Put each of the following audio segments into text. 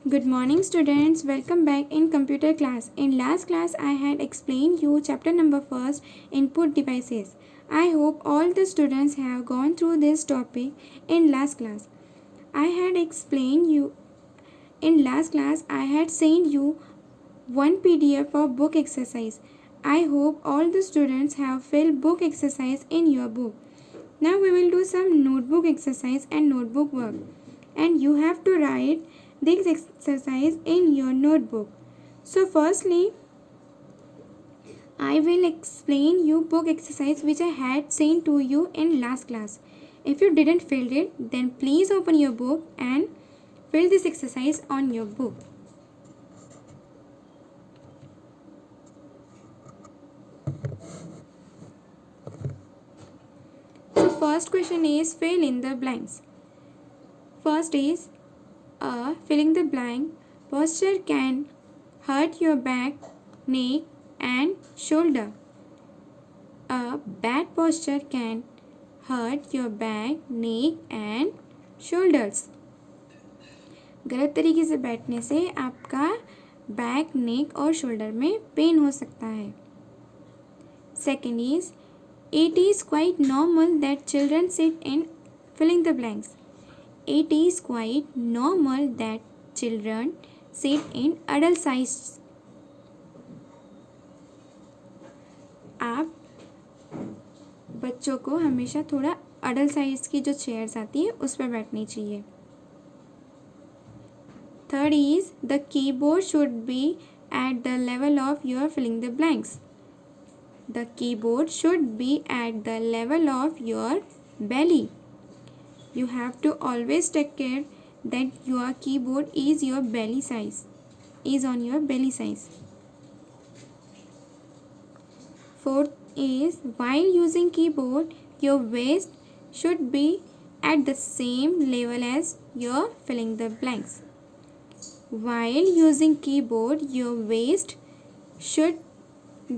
Good morning students, welcome back in computer class. In last class I had explained you chapter number first, input devices. I hope all the students have gone through this topic in last class. I had explained you in last class I had sent you one PDF of book exercise. I hope all the students have filled book exercise in your book. Now we will do some notebook exercise and notebook work. And you have to write this exercise in your notebook. So firstly, I will explain you book exercise which I had sent to you in last class. If you didn't fill it, then please open your book and fill this exercise on your book. So first question is fill in the blanks. First is filling the blank. Posture can hurt your back, neck and shoulder. A bad posture can hurt your back, neck and shoulders. गलत तरीके से बैठने से आपका back, नेक और shoulder में pen हो सकता है. Second is, it is quite normal that children sit in filling the blanks. It is quite normal that children sit in adult sized. आप बच्चों को हमेशा थोड़ा अडल्ट साइज की जो चेयर्स आती है उस पर बैठनी चाहिए. Third is the keyboard should be at the level of your filling the blanks. The keyboard should be at the level of your belly. You have to always take care that your keyboard is your belly size, is on your belly size. Fourth is, while using keyboard, your waist should be at the same level as your filling the blanks. While using keyboard, your waist should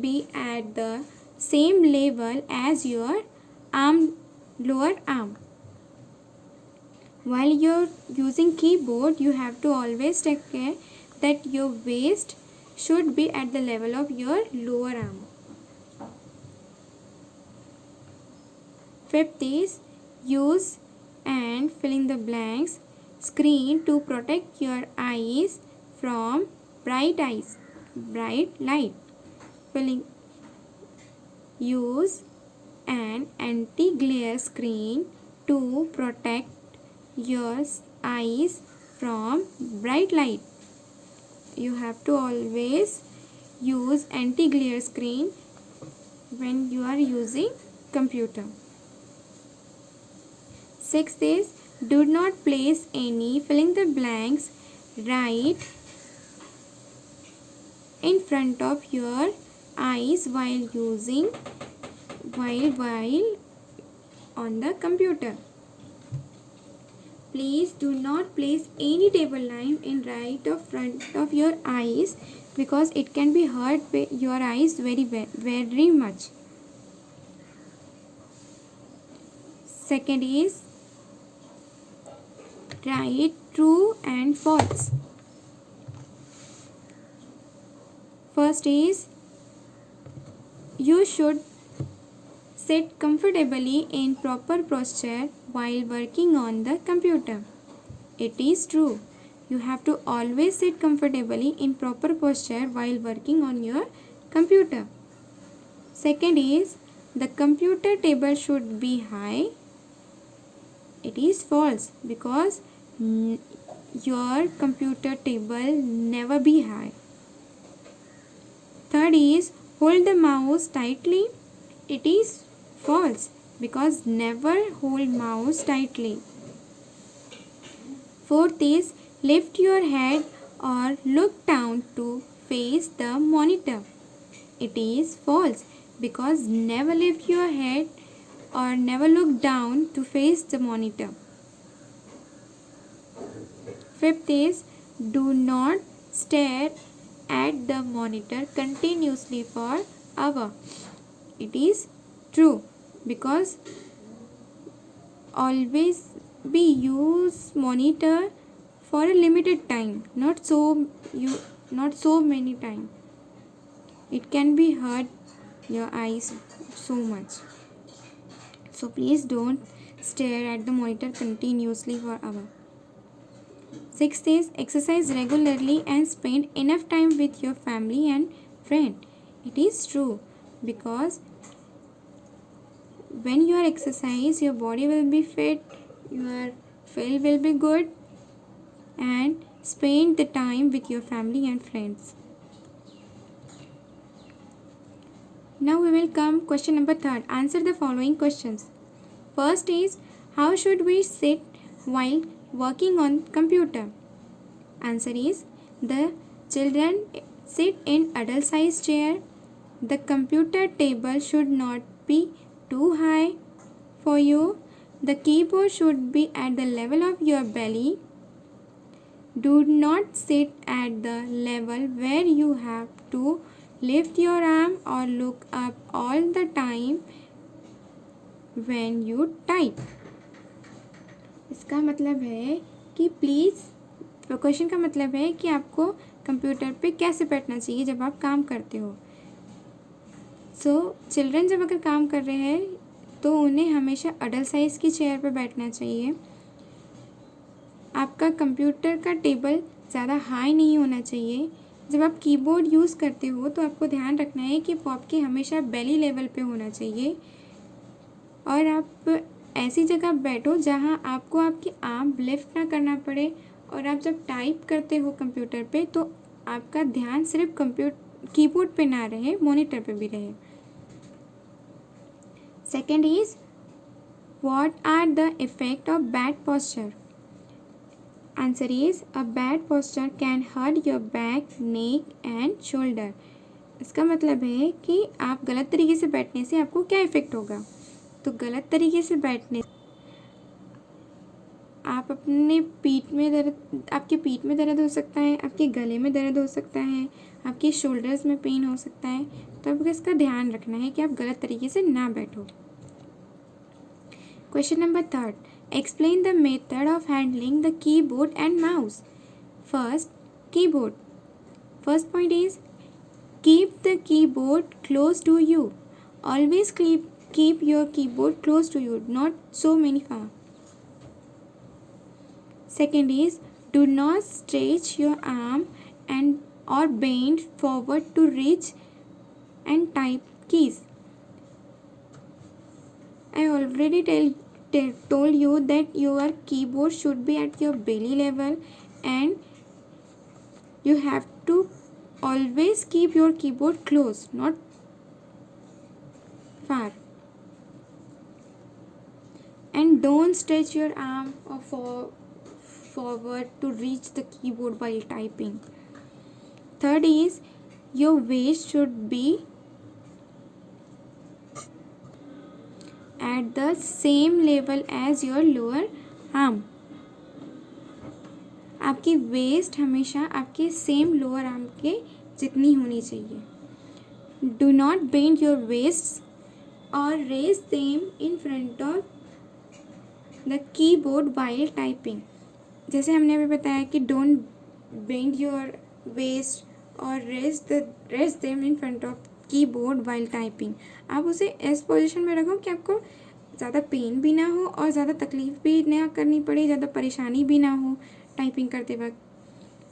be at the same level as your lower arm. While you're using keyboard, you have to always take care that your waist should be at the level of your lower arm. Fifth is, use and fill in the blanks screen to protect your eyes from bright light. Use an anti-glare screen to protect your eyes from bright light. You have to always use anti-glare screen when you are using computer. Sixth is, do not place any filling the blanks right in front of your eyes while on the computer. Please do not place any table lamp in right of front of your eyes because it can be hurt your eyes very much. Second is, write true and false. First is, you should sit comfortably in proper posture while working on the computer. It is true. You have to always sit comfortably in proper posture while working on your computer. Second is, the computer table should be high. It is false because your computer table never be high. Third is, hold the mouse tightly. It is false because never hold mouse tightly. Fourth is, lift your head or look down to face the monitor. It is false because never lift your head or never look down to face the monitor. Fifth is, do not stare at the monitor continuously for hours. It is true because always be use monitor for a limited time, not so many time. It can be hurt your eyes so much. So please don't stare at the monitor continuously for hours. Sixth is exercise regularly and spend enough time with your family and friend. It is true, because when you are exercise, your body will be fit, your feel will be good, and spend the time with your family and friends. Now we will come question number 3. Answer the following questions. First is, how should we sit while working on computer? Answer is, the children sit in adult size chair. The computer table should not be too high for you. The keyboard should be at the level of your belly. Do not sit at the level where you have to lift your arm or look up all the time when you type. इसका मतलब है कि please, question का मतलब है कि आपको computer पे कैसे बैठना चाहिए जब आप काम करते हो. चिल्ड्रन जब अगर काम कर रहे हैं तो उन्हें हमेशा अडल्ट साइज़ की चेयर पर बैठना चाहिए. आपका कंप्यूटर का टेबल ज़्यादा हाई नहीं होना चाहिए. जब आप कीबोर्ड यूज़ करते हो तो आपको ध्यान रखना है कि वो आपके हमेशा बेली लेवल पे होना चाहिए, और आप ऐसी जगह बैठो जहाँ आपको आपकी आर्म लिफ्ट ना करना पड़े. और आप जब टाइप करते हो कंप्यूटर पे तो आपका ध्यान सिर्फ कीबोर्ड पे ना रहे, मॉनिटर पे भी रहे. Second is, what are the effect of bad posture? Answer is, a bad posture can hurt your back, neck and shoulder. इसका मतलब है कि आप गलत तरीके से बैठने से आपको क्या इफ़ेक्ट होगा. तो गलत तरीके से बैठने आप अपने आपके पीठ में दर्द हो सकता है, आपके गले में दर्द हो सकता है, आपके शोल्डर्स में पेन हो सकता है. तो आपको इसका ध्यान रखना है कि आप गलत तरीके से ना बैठो. Question number 3. Explain the method of handling the keyboard and mouse. First, keyboard. First point is, keep the keyboard close to you. Always keep your keyboard close to you, not so many far. Second is, do not stretch your arm or bend forward to reach and type keys. I already told you that your keyboard should be at your belly level, and you have to always keep your keyboard close, not far. And don't stretch your arm forward to reach the keyboard while typing. Third is, your waist should be at the same level as your lower arm. आपकी waste हमेशा आपके same lower arm के जितनी होनी चाहिए. Do not bend your waists or raise them in front of the keyboard while typing. जैसे हमने अभी बताया कि don't bend your waist or raise them in front of keyboard while typing. आप उसे इस पोजीशन में रखो कि आपको ज़्यादा पेन भी ना हो और ज़्यादा तकलीफ भी ना करनी पड़े, ज़्यादा परेशानी भी ना हो टाइपिंग करते वक्त.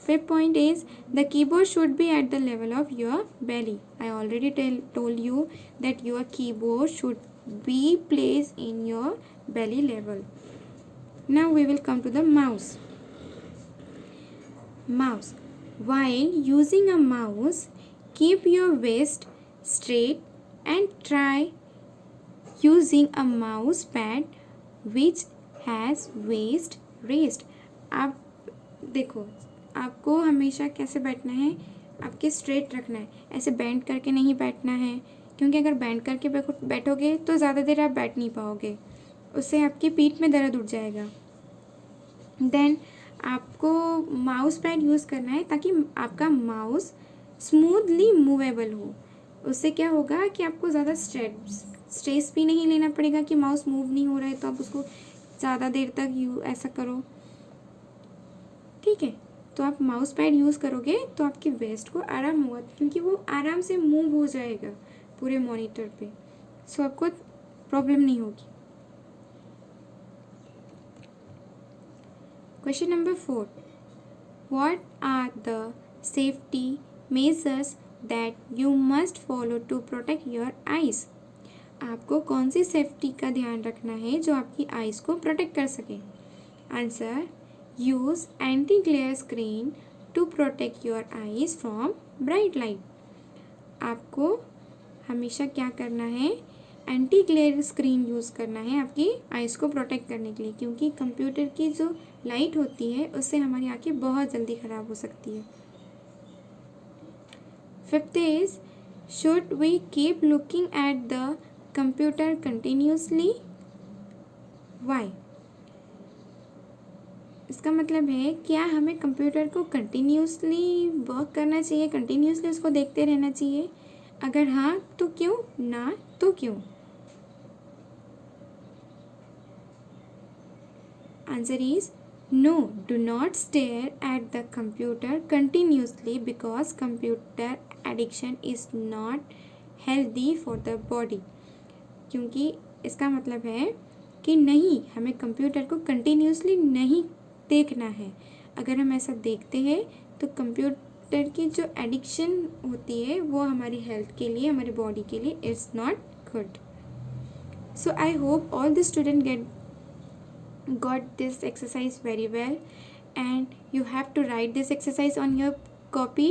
Fifth point is, the keyboard should be at the level of your belly. I already told you that your keyboard should be placed in your belly level. Now we will come to the mouse. Mouse. While using a mouse, keep your waist straight and try using a mouse pad which has waist raised. आप देखो, आपको हमेशा कैसे बैठना है, आपके straight रखना है, ऐसे बेंड करके नहीं बैठना है, क्योंकि अगर बेंड करके बैठोगे तो ज़्यादा देर आप बैठ नहीं पाओगे, उससे आपकी पीठ में दर्द उठ जाएगा. देन आपको माउस पैड यूज़ करना है ताकि आपका माउस स्मूथली मूवेबल हो. उससे क्या होगा कि आपको ज़्यादा स्ट्रेस भी नहीं लेना पड़ेगा कि माउस मूव नहीं हो रहा है तो आप उसको ज़्यादा देर तक ऐसा करो. ठीक ठीक है। तो आप माउस पैड यूज़ करोगे तो आपकी वेस्ट को आराम होगा, क्योंकि वो आराम से मूव हो जाएगा पूरे मॉनिटर पे, सो आपको प्रॉब्लम नहीं होगी। Question number 4, what are the safety measures that you must follow to protect your eyes? आपको कौन सी सेफ्टी का ध्यान रखना है जो आपकी आइज़ को प्रोटेक्ट कर सके? Answer, use anti glare screen to protect your eyes from bright light. आपको हमेशा क्या करना है, एंटी ग्लेयर स्क्रीन यूज़ करना है आपकी आइज़ को प्रोटेक्ट करने के लिए, क्योंकि कंप्यूटर की जो लाइट होती है उससे हमारी आँखें बहुत जल्दी ख़राब हो सकती है। 5th is, should we keep looking at the computer continuously? Why? इसका मतलब है क्या हमें कंप्यूटर को कंटिन्यूसली वर्क करना चाहिए, कंटिन्यूसली उसको देखते रहना चाहिए? अगर हाँ तो क्यों, ना तो क्यों? Answer is no, do not stare at the computer continuously because computer addiction is not healthy for the body. क्योंकि इसका मतलब है कि नहीं, हमें कंप्यूटर को कंटिन्यूसली नहीं देखना है। अगर हम ऐसा देखते हैं तो कंप्यूटर की जो एडिक्शन होती है वो हमारी हेल्थ के लिए, हमारी बॉडी के लिए it's not good. So I hope all the student got this exercise very well, and you have to write this exercise on your copy